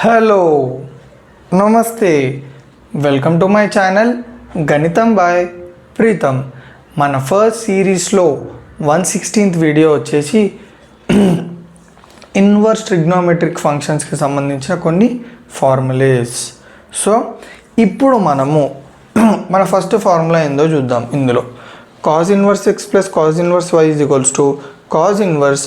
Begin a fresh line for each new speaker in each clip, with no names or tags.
Hello నమస్తే welcome to my channel గణితం by Pritam. మన ఫస్ట్ సిరీస్లో 116th వీడియో వచ్చేసి ఇన్వర్స్ ట్రిగ్నోమెట్రిక్ ఫంక్షన్స్కి సంబంధించిన కొన్ని ఫార్ములేస్. సో ఇప్పుడు మనము మన ఫస్ట్ ఫార్ములా ఏందో చూద్దాం. ఇందులో cos inverse x plus cos inverse y is equals to cos inverse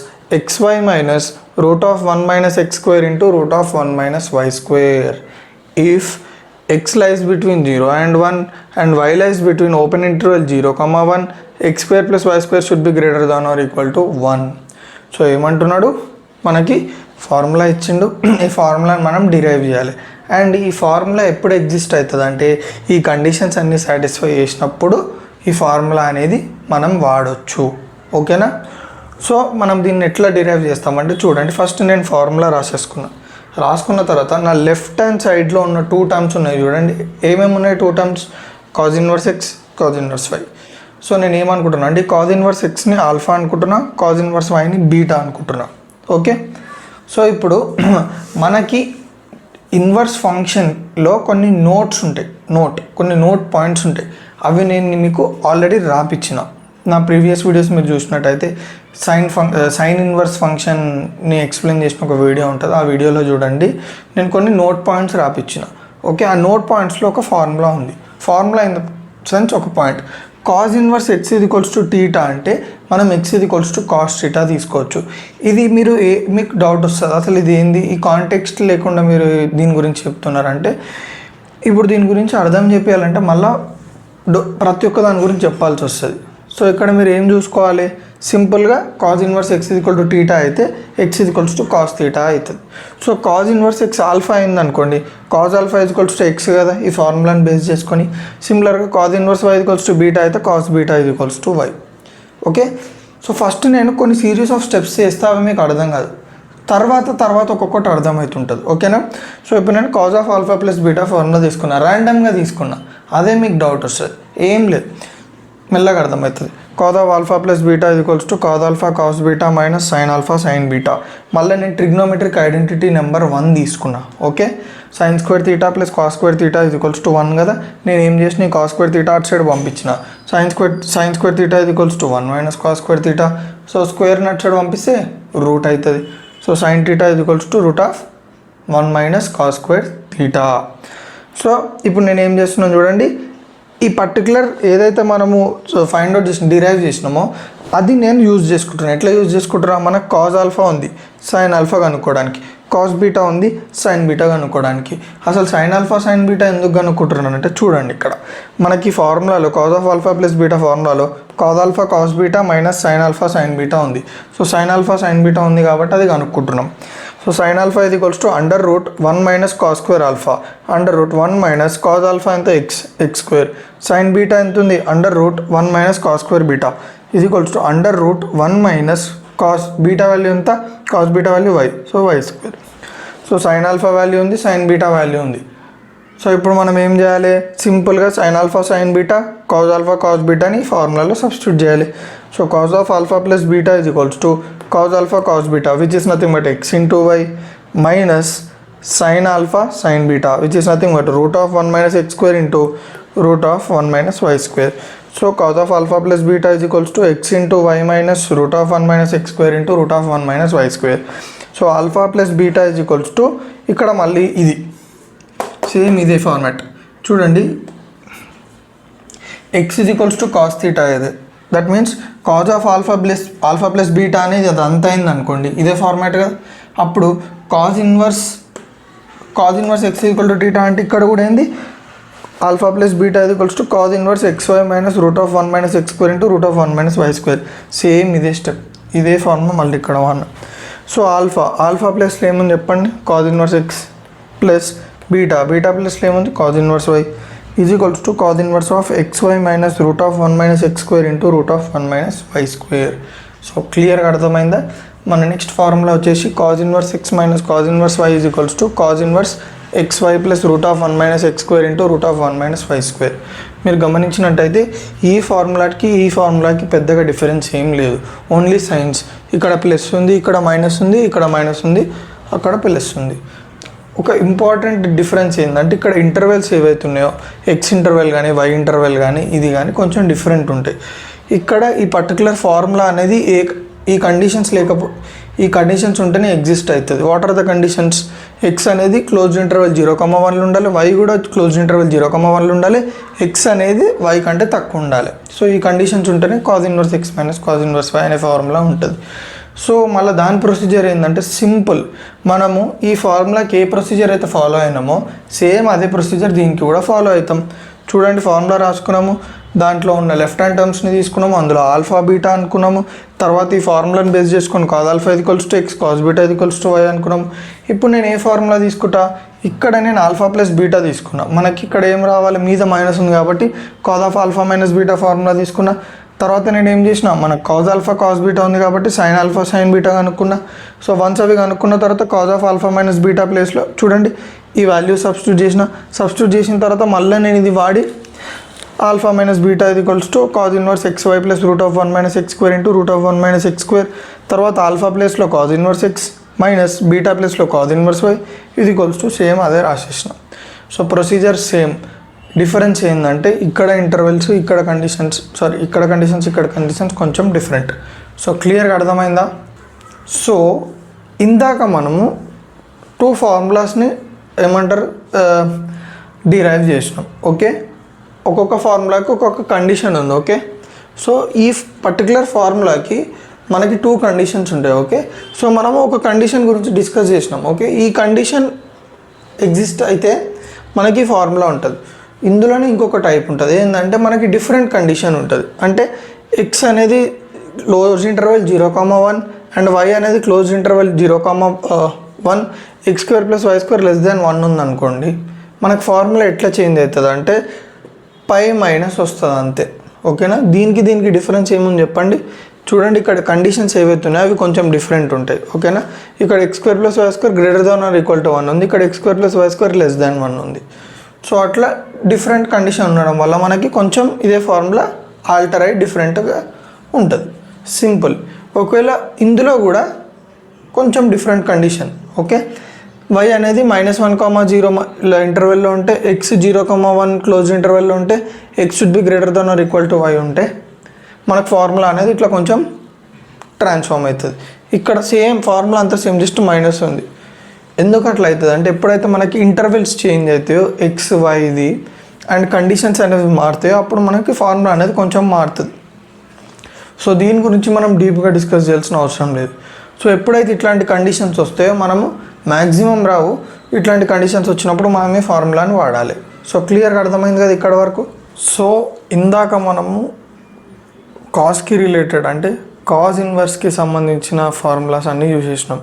xy minus root of 1 minus x square into root of 1 minus y square if x lies between 0 and 1 and y lies between open interval 0 comma 1 x square plus y square should be greater than or equal to 1. So ఏమంటున్నాడు, మనకి formula ఇచ్చిండు, ఈ ఫార్ములాని మనం derive చేయాలి. And ఈ formula ఎప్పుడు exist అవుతుంది అంటే ఈ కండిషన్స్ అన్నీ సాటిస్ఫై చేసినప్పుడు ఈ ఫార్ములా అనేది మనం వాడచ్చు. ఓకేనా? సో మనం దీన్ని ఎట్లా డిరైవ్ చేస్తామంటే చూడండి, ఫస్ట్ నేను ఫార్ములా రాసుకున్న తర్వాత నా లెఫ్ట్ హ్యాండ్ సైడ్లో ఉన్న 2 టర్మ్స్ ఉన్నాయి చూడండి. ఏమేమి ఉన్నాయి 2 terms? Cos inverse x, cos inverse y. So నేను ఏమనుకుంటున్నా అంటే కాజ్ ఇన్వర్స్ ఎక్స్ని ఆల్ఫా అనుకుంటున్నా, కాజ్ ఇన్వర్స్ వైని బీటా అనుకుంటున్నా. ఓకే, సో ఇప్పుడు మనకి ఇన్వర్స్ ఫంక్షన్లో కొన్ని నోట్స్ ఉంటాయి, కొన్ని నోట్ పాయింట్స్ ఉంటాయి. అవి నేను మీకు ఆల్రెడీ రాపిచ్చిన నా ప్రీవియస్ వీడియోస్ మీరు చూసినట్టయితే సైన్ ఇన్వర్స్ ఫంక్షన్ని ఎక్స్ప్లెయిన్ చేసిన ఒక వీడియో ఉంటుంది, ఆ వీడియోలో చూడండి. నేను కొన్ని నోట్ పాయింట్స్ రాపిచ్చిన. ఓకే, ఆ నోట్ పాయింట్స్లో ఒక ఫార్ములా ఉంది. ఫార్ములా ఇన్ ద సెన్స్ ఒక point cause inverse x is equals to theta అంటే మనం X is equals to cos theta తీసుకోవచ్చు. ఇది మీరు మీకు డౌట్ వస్తుంది, అసలు ఇది ఏంది, ఈ కాంటెక్స్ట్ లేకుండా మీరు దీని గురించి చెప్తున్నారంటే, ఇప్పుడు దీని గురించి అర్థం చెప్పాలంటే మళ్ళీ ప్రతి ఒక్క దాని గురించి చెప్పాల్సి వస్తుంది. సో ఇక్కడ మీరు ఏం చూసుకోవాలి, సింపుల్గా cos inverse x equal to theta అయితే x equals to cos theta అవుతుంది. So cos inverse x alpha అయింది అనుకోండి, cos alpha equals to x కదా, ఈ ఫార్ములాని బేస్ చేసుకొని. సిమిలర్గా cos inverse y equals to beta అయితే cos beta equals to y. Okay, so first నేను కొన్ని సిరీస్ ఆఫ్ స్టెప్స్ చేస్తే అవి మీకు అర్థం కాదు, తర్వాత ఒక్కొక్కటి అర్థమవుతుంటుంది. ఓకేనా? సో ఇప్పుడు నేను cause of alpha plus beta formula తీసుకున్నా, ర్యాండమ్గా తీసుకున్నా, అదే మీకు డౌట్ వస్తుంది. ఏం లేదు, మెల్లగా అర్థమవుతుంది. Cos of alpha plus beta equals to cos alpha cos beta minus sin alpha sign beta. మళ్ళీ నేను ట్రిగ్నోమెట్రిక్ ఐడెంటిటీ నెంబర్ 1 తీసుకున్నా. Okay, sin square theta plus cos square theta equals to 1 కదా. నేను ఏం చేసిన, ఈ కాస్ స్క్వేర్ తీటా అటు side పంపించిన, sin square theta equals to 1 minus cos square theta. So స్క్వేర్ని అటు సైడ్ పంపిస్తే రూట్ అవుతుంది. So sin theta equals to root of 1 minus cos square theta. So ఇప్పుడు నేను ఏం చేస్తున్నాను చూడండి, ఈ పర్టికులర్ ఏదైతే మనము ఫైండ్ అవుట్ చేసి డిరైవ్ చేసినామో అది నేను యూజ్ చేసుకుంటున్నాను. ఎట్లా యూజ్ చేసుకుంటున్నా, మనకు కాజ్ ఆల్ఫా ఉంది సైన్ ఆల్ఫా కనుక్కోవడానికి, కాస్ బీటా ఉంది సైన్ బీటా కనుక్కోవడానికి. అసలు సైన్ ఆల్ఫా సైన్ బీటా ఎందుకు కనుక్కుంటున్నాను అంటే చూడండి, ఇక్కడ మనకి ఫార్ములాలో cos of alpha plus beta ఫార్ములాలో cos alpha cos beta minus sin alpha sign beta ఉంది. So sin alpha sign beta ఉంది కాబట్టి అది కనుక్కుంటున్నాం. సో సైన్ ఆల్ఫా ఇది equals to under root 1 minus cos square alpha, under root 1 minus cos alpha ఎంత x square, sin beta ఎంత ఉంది under root 1 minus cos square beta ఇది equals to under root 1 minus cos beta value ఎంత, cos beta value y, so y square. So sin alpha value ఉంది, sin beta value ఉంది. So ఇప్పుడు మనం ఏం చేయాలి, సింపుల్గా sin alpha sign beta cos alpha cos బీటాని ఫార్ములాలో సబ్స్టిట్యూట్ చేయాలి. So cos of alpha plus beta is equals to cos alpha cos beta which is nothing but x into y minus sin alpha sign beta which is nothing but root of 1 minus x square into root of 1 minus y square. So cos of alpha plus beta is equals to x into y minus root of 1 minus x square into root of 1 minus y square. So alpha plus beta is equals to ఇక్కడ మళ్ళీ ఇది same ఇదే format చూడండి, x is equals to cos theta ఇది, that means cos of alpha plus beta అనేది అది అంత అయింది అనుకోండి, ఇదే ఫార్మాట్ కదా. అప్పుడు cos inverse x equal to theta అంటే ఇక్కడ కూడా ఏంది alpha plus beta equals to cos inverse x y minus root of 1 minus x square into root of 1 minus y square. Same ఇదే స్టెప్, ఇదే ఫార్ములా మళ్ళీ ఇక్కడ 1. సో ఆల్ఫా ప్లస్లో ఏముంది చెప్పండి, cos inverse x plus beta ప్లస్లో ఏముంది cos inverse y is equals to cos inverse of x y minus root of 1 minus x square into root of 1 minus y square. So క్లియర్గా అర్థమైందా? మన next formula వచ్చేసి cos inverse x minus cos inverse y is equals to cos inverse x y plus root of 1 minus x square into root of 1 minus y square. మీరు గమనించినట్టయితే ఈ ఫార్ములాకి పెద్దగా difference ఏం లేదు, ఓన్లీ సైన్స్. ఇక్కడ plus ఉంది, ఇక్కడ మైనస్ ఉంది, ఇక్కడ మైనస్ ఉంది, అక్కడ ప్లస్ ఉంది. ఒక ఇంపార్టెంట్ డిఫరెన్స్ ఏంటంటే ఇక్కడ ఇంటర్వెల్స్ ఏవైతున్నాయో ఎక్స్ ఇంటర్వెల్ కానీ వై ఇంటర్వెల్ కానీ ఇది కానీ కొంచెం డిఫరెంట్ ఉంటాయి. ఇక్కడ ఈ పర్టికులర్ ఫార్ములా అనేది ఈ కండిషన్స్ ఉంటేనే ఎగ్జిస్ట్ అవుతుంది. What are the conditions? X అనేది క్లోజ్డ్ ఇంటర్వెల్ 0,1 ఉండాలి, వై కూడా క్లోజ్డ్ ఇంటర్వెల్ 0,1 ఉండాలి, ఎక్స్ అనేది వై కంటే తక్కువ ఉండాలి. సో ఈ కండిషన్స్ ఉంటేనే cos inverse x minus cos inverse y అనే ఫార్ములా ఉంటుంది. సో మళ్ళీ దాని ప్రొసీజర్ ఏంటంటే సింపుల్. మనము ఈ ఫార్ములాకి ఏ ప్రొసీజర్ అయితే ఫాలో అయినామో సేమ్ అదే ప్రొసీజర్ దీనికి కూడా ఫాలో అవుతాం. చూడండి, ఫార్ములా రాసుకున్నాము, దాంట్లో ఉన్న లెఫ్ట్ హ్యాండ్ టర్మ్స్ని తీసుకున్నాము, అందులో ఆల్ఫా బీటా అనుకున్నాము. తర్వాత ఈ ఫార్ములాని బేస్ చేసుకొని cos alpha equals to x cos beta equals to y అనుకున్నాము. ఇప్పుడు నేను ఏ ఫార్ములా తీసుకుంటా? ఇక్కడ నేను ఆల్ఫా ప్లస్ బీటా తీసుకున్నా. మనకి ఇక్కడ ఏం రావాలి? మీద మైనస్ ఉంది కాబట్టి cause of alpha minus beta formula తీసుకున్నా. తర్వాత నేను ఏం చేసిన, మనకు కాజ్ ఆల్ఫా కాజ్ బీటా ఉంది కాబట్టి సైన్ ఆల్ఫా సైన్ బీటా కనుక్కున్నా. సో వన్స్ అవి కనుక్కున్న తర్వాత cos of alpha minus beta ప్లేస్లో చూడండి ఈ వాల్యూ సబ్స్టిట్యూట్ చేసిన తర్వాత మళ్ళీ నేను ఇది వాడి alpha minus beta equals to cos inverse x y plus √(1 - x² into √(1 - x²). తర్వాత ఆల్ఫా ప్లేస్లో cos inverse x minus beta ప్లేస్లో కాజ్ ఇన్వర్స్ వై ఇది ఈక్వల్స్ టు సేమ్ అదే రాసేసిన. So procedure same. డిఫరెన్స్ ఏంటంటే ఇక్కడ ఇంటర్వెల్స్ ఇక్కడ కండిషన్స్ కొంచెం డిఫరెంట్. సో క్లియర్గా అర్థమైందా? సో ఇందాక మనము 2 ఫార్ములాస్ని ఏమంటారు డిరైవ్ చేసినాం. ఓకే, ఒక్కొక్క ఫార్ములాకి ఒక్కొక్క కండిషన్ ఉంది. ఓకే, సో ఈ పర్టికులర్ ఫార్ములాకి మనకి 2 కండిషన్స్ ఉంటాయి. ఓకే, సో మనము ఒక కండిషన్ గురించి డిస్కస్ చేసినాం. ఓకే, ఈ కండిషన్ ఎగ్జిస్ట్ అయితే మనకి ఫార్ములా ఉంటుంది. ఇందులోనే ఇంకొక టైప్ ఉంటుంది ఏంటంటే మనకి డిఫరెంట్ కండిషన్ ఉంటుంది. అంటే ఎక్స్ అనేది క్లోజ్ ఇంటర్వెల్ 0,1 అండ్ వై అనేది క్లోజ్ ఇంటర్వెల్ 0,1 x² + y² <1 ఉందనుకోండి. మనకు ఫార్ములా ఎట్లా చేంజ్ అవుతుంది అంటే పై మైనస్ వస్తుంది అంతే. ఓకేనా, దీనికి డిఫరెన్స్ ఏముంది చెప్పండి. చూడండి, ఇక్కడ కండిషన్స్ ఏవైతున్నాయో అవి కొంచెం డిఫరెంట్ ఉంటాయి. ఓకేనా, ఇక్కడ x² + y² > 1 ఉంది, ఇక్కడ x² + y² <1 ఉంది. సో అట్లా డిఫరెంట్ కండిషన్ ఉండడం వల్ల మనకి కొంచెం ఇదే ఫార్ములా ఆల్టర్ అయ్యి డిఫరెంట్గా ఉంటుంది. సింపుల్. ఒకవేళ ఇందులో కూడా కొంచెం డిఫరెంట్ కండిషన్. ఓకే, వై అనేది -1,0 ఇంటర్వెల్లో ఉంటే ఎక్స్ 0,1 క్లోజ్ ఇంటర్వెల్లో ఉంటే ఎక్స్ షుడ్ బి > వై ఉంటే మనకు ఫార్ములా అనేది ఇట్లా కొంచెం ట్రాన్స్ఫార్మ్ అవుతుంది. ఇక్కడ సేమ్ ఫార్ములా అంతా సేమ్, జస్ట్ మైనస్ ఉంది. ఎందుకు అట్లా అవుతుంది అంటే ఎప్పుడైతే మనకి ఇంటర్వెల్స్ చేంజ్ అవుతాయో ఎక్స్ వైది అండ్ కండిషన్స్ అనేవి మారుతాయో అప్పుడు మనకి ఫార్ములా అనేది కొంచెం మారుతుంది. సో దీని గురించి మనం డీప్గా డిస్కస్ చేయాల్సిన అవసరం లేదు. సో ఎప్పుడైతే ఇట్లాంటి కండిషన్స్ వస్తాయో మనము మ్యాక్సిమం రావు, ఇట్లాంటి కండిషన్స్ వచ్చినప్పుడు మనమే ఫార్ములాని వాడాలి. సో క్లియర్గా అర్థమైంది కదా ఇక్కడ వరకు. సో ఇందాక మనము కాస్కి రిలేటెడ్ అంటే కాజ్ ఇన్వర్స్కి సంబంధించిన ఫార్ములాస్ అన్నీ యూజ్ చేసినాం.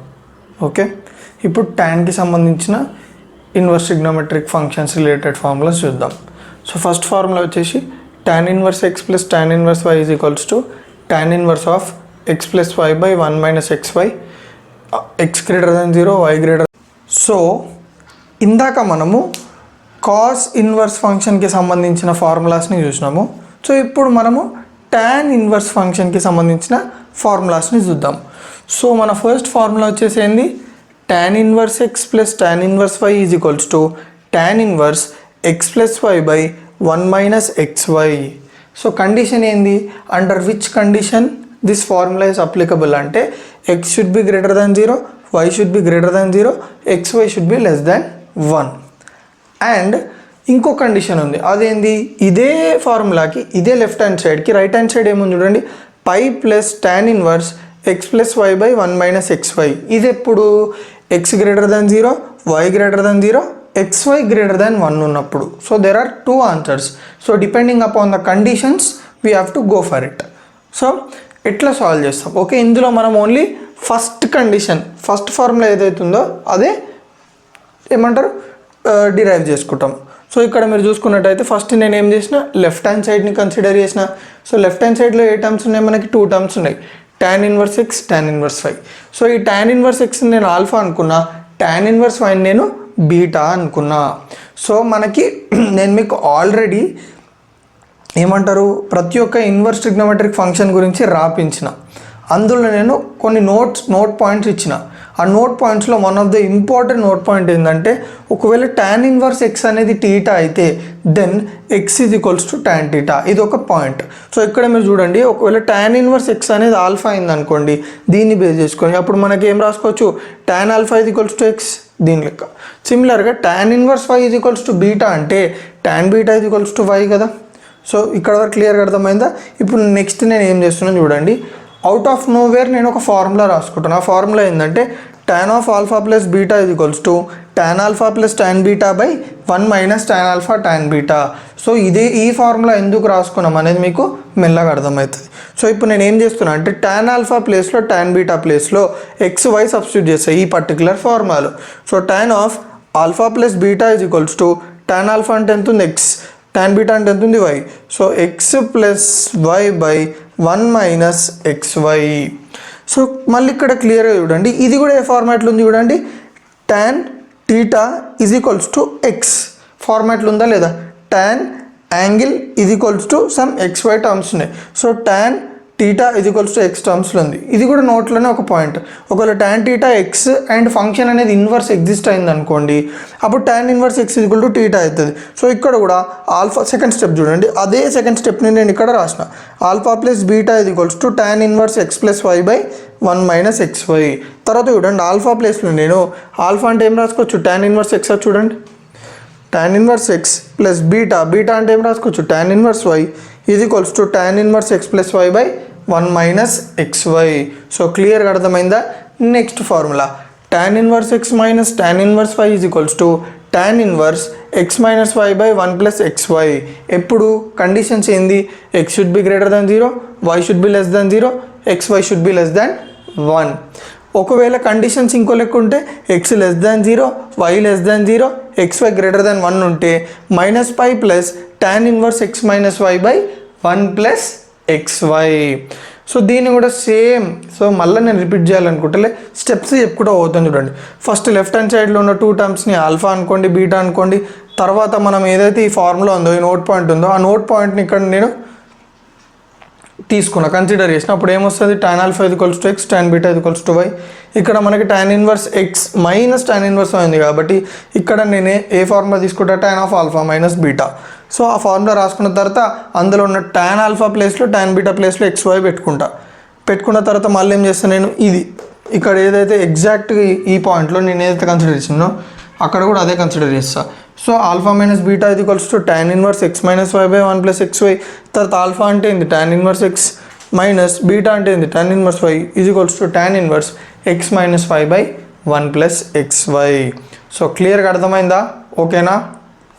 ఓకే, ఇప్పుడు ట్యాన్కి సంబంధించిన inverse trigonometric functions related formulas చూద్దాం. సో ఫస్ట్ ఫార్ములా వచ్చేసి tan inverse x + tan inverse y = tan inverse of x + y / 1 - xy x > 0 y > so ఇందాక మనము కాస్ ఇన్వర్స్ ఫంక్షన్కి సంబంధించిన ఫార్ములాస్ని చూసినాము. సో ఇప్పుడు మనము tan ఇన్వర్స్ ఫంక్షన్కి సంబంధించిన ఫార్ములాస్ని చూద్దాం. సో మన ఫస్ట్ ఫార్ములా వచ్చేసి ఏంది? tan inverse x + tan inverse y = tan inverse x + y / 1 - xy. So condition ఏంది? Under which condition this formula is applicable అంటే x should be > 0, y should be > 0, xy should be < 1. And ఇంకో condition ఉంది, అదేంది? ఇదే ఫార్ములాకి ఇదే left hand సైడ్కి right hand side ఏముంది చూడండి, π + tan inverse x + y / 1 - xy. ఇది ఎప్పుడు x < 0, y < 0, xy < 1 ఉన్నప్పుడు. So there are 2 answers. So depending upon the conditions we have to go for it. So ఎట్లా సాల్వ్ చేస్తాం? ఓకే, ఇందులో మనం only first condition first formula ఏదైతుందో అదే ఏమంటారు డిరైవ్ చేసుకుంటాం. సో ఇక్కడ మీరు చూసుకున్నట్టయితే ఫస్ట్ నేను ఏం చేసిన, లెఫ్ట్ హ్యాండ్ సైడ్ని కన్సిడర్ చేసిన. సో లెఫ్ట్ హ్యాండ్ సైడ్లో ఏ టర్మ్స్ ఉన్నాయి? మనకి 2 టర్మ్స్ ఉన్నాయి, tan inverse x, tan inverse y. So ఈ tan ఇన్వర్స్ x నేను ఆల్ఫా అనుకున్నా, tan ఇన్వర్స్ y నేను బీటా అనుకున్నా. సో మనకి నేను మీకు ఆల్రెడీ ఏమంటారు ప్రతి ఒక్క ఇన్వర్స్ ట్రిగ్నోమెట్రిక్ ఫంక్షన్ గురించి రాపించిన. అందులో నేను కొన్ని నోట్ పాయింట్స్ ఇచ్చిన. ఆ నోట్ పాయింట్స్లో one of the important note point ఏంటంటే ఒకవేళ tan ఇన్వర్స్ ఎక్స్ అనేది టీటా అయితే then x is equals to tan theta, ఇది ఒక పాయింట్. సో ఇక్కడ మీరు చూడండి, ఒకవేళ tan ఇన్వర్స్ ఎక్స్ అనేది ఆల్ఫా అయిందనుకోండి, దీన్ని బేస్ చేసుకొని అప్పుడు మనకి ఏం రాసుకోవచ్చు, tan alpha is equals to x దీని లెక్క. సిమిలర్గా tan inverse y is equals to beta అంటే tan beta is equals to why కదా. సో ఇక్కడ వరకు క్లియర్గా అర్థమైందా. ఇప్పుడు నెక్స్ట్ నేను ఏం చేస్తున్నాను చూడండి, అవుట్ ఆఫ్ నోవేర్ నేను ఒక ఫార్ములా రాసుకుంటాను. ఆ ఫార్ములా ఏంటంటే tan of alpha plus beta is equals to tan alpha plus tan beta by 1 minus tan alpha tan beta. So ఈ ఫార్ములా ఎందుకు రాసుకున్నాం అనేది మీకు మెల్లగా అర్థమవుతుంది. సో ఇప్పుడు నేను ఏం చేస్తున్నా అంటే tan ఆల్ఫా ప్లేస్లో tan బీటా ప్లేస్లో ఎక్స్ వై సబ్స్టిట్యూట్ చేస్తాను ఈ పర్టికులర్ ఫార్ములాలో. So tan of alpha plus beta is equals to tan alpha అంటే ఎంత ఉంది ఎక్స్, tan బీటా అంటే ఎంత ఉంది y. So x plus y by 1 minus x y. So మళ్ళీ ఇక్కడ క్లియర్గా చూడండి, ఇది కూడా ఏ ఫార్మాట్లో ఉంది చూడండి, tan theta is equals to x ఫార్మాట్లో ఉందా లేదా, tan angle is equals to some x y terms ఉన్నాయి. So tan theta is equals to x టర్మ్స్లో ఉంది. ఇది కూడా నోట్లోనే ఒక పాయింట్. ఒకవేళ tan theta x and function అనేది ఇన్వర్స్ ఎగ్జిస్ట్ అయింది అనుకోండి, అప్పుడు tan inverse x is equal to theta అవుతుంది. సో ఇక్కడ కూడా ఆల్ఫా సెకండ్ స్టెప్ చూడండి, అదే సెకండ్ స్టెప్ని నేను ఇక్కడ రాసిన, alpha plus beta is equals to tan inverse x plus y by 1 minus x y. తర్వాత చూడండి ఆల్ఫా ప్లేస్లో నేను ఆల్ఫా అంటే ఏం రాసుకోవచ్చు, tan ఇన్వర్స్ ఎక్స్ చూడండి, tan inverse x plus beta, beta అంటే ఏం రాసుకోవచ్చు, tan inverse y is equals to tan inverse x plus y by 1 minus x y. So క్లియర్గా అర్థమైందా. Next formula tan inverse x minus tan inverse y is equals to tan inverse x minus y by 1 plus x y. ఎప్పుడు conditions ఏంది, x should be greater than 0, y should be less than 0, x y should be less than 1. ఒకవేళ conditions ఇంకో లెక్క ఉంటే x less than 0, y less than 0, x y greater than 1 ఉంటే minus pi plus tan inverse x minus y by 1 plus x y. So దీన్ని కూడా same. So మళ్ళీ నేను repeat చేయాలనుకుంటే స్టెప్స్ చెప్పుకుంటూ పోతాను చూడండి. ఫస్ట్ లెఫ్ట్ హ్యాండ్ సైడ్లో ఉన్న 2 టర్మ్స్ని ఆల్ఫా అనుకోండి, బీటా అనుకోండి. తర్వాత మనం ఏదైతే ఈ ఫార్ములా ఉందో, ఈ నోట్ పాయింట్ ఉందో, ఆ నోట్ పాయింట్ని ఇక్కడ నేను తీసుకున్నా, కన్సిడర్ చేసిన. అప్పుడు ఏమొస్తుంది, tan ఆల్ఫా ఇది equals to X, tan beta ఇది ఈక్వల్స్ టు వై. ఇక్కడ మనకి tan inverse x minus tan inverse అయింది కాబట్టి ఇక్కడ నేను ఏ ఫార్ములా తీసుకుంటా, tan of alpha minus beta. So ఆ ఫార్ములా రాసుకున్న తర్వాత అందులో ఉన్న tan ఆల్ఫా ప్లేస్లో tan బీటా ప్లేస్లో ఎక్స్ వై పెట్టుకున్న తర్వాత మళ్ళీ ఏం చేస్తాను నేను, ఇది ఇక్కడ ఏదైతే ఎగ్జాక్ట్గా ఈ పాయింట్లో నేను ఏదైతే కన్సిడర్ చేసినో అక్కడ కూడా అదే కన్సిడర్ చేస్తాను. సో ఆల్ఫా మైనస్ బీటా ఇది equals to tan inverse x minus y by 1 plus x y. తర్వాత ఆల్ఫా అంటే ఏంది, tan inverse x minus beta అంటే ఏంది, tan inverse y is equals to tan inverse x minus y by 1 plus x y. So క్లియర్గా అర్థమైందా, ఓకేనా.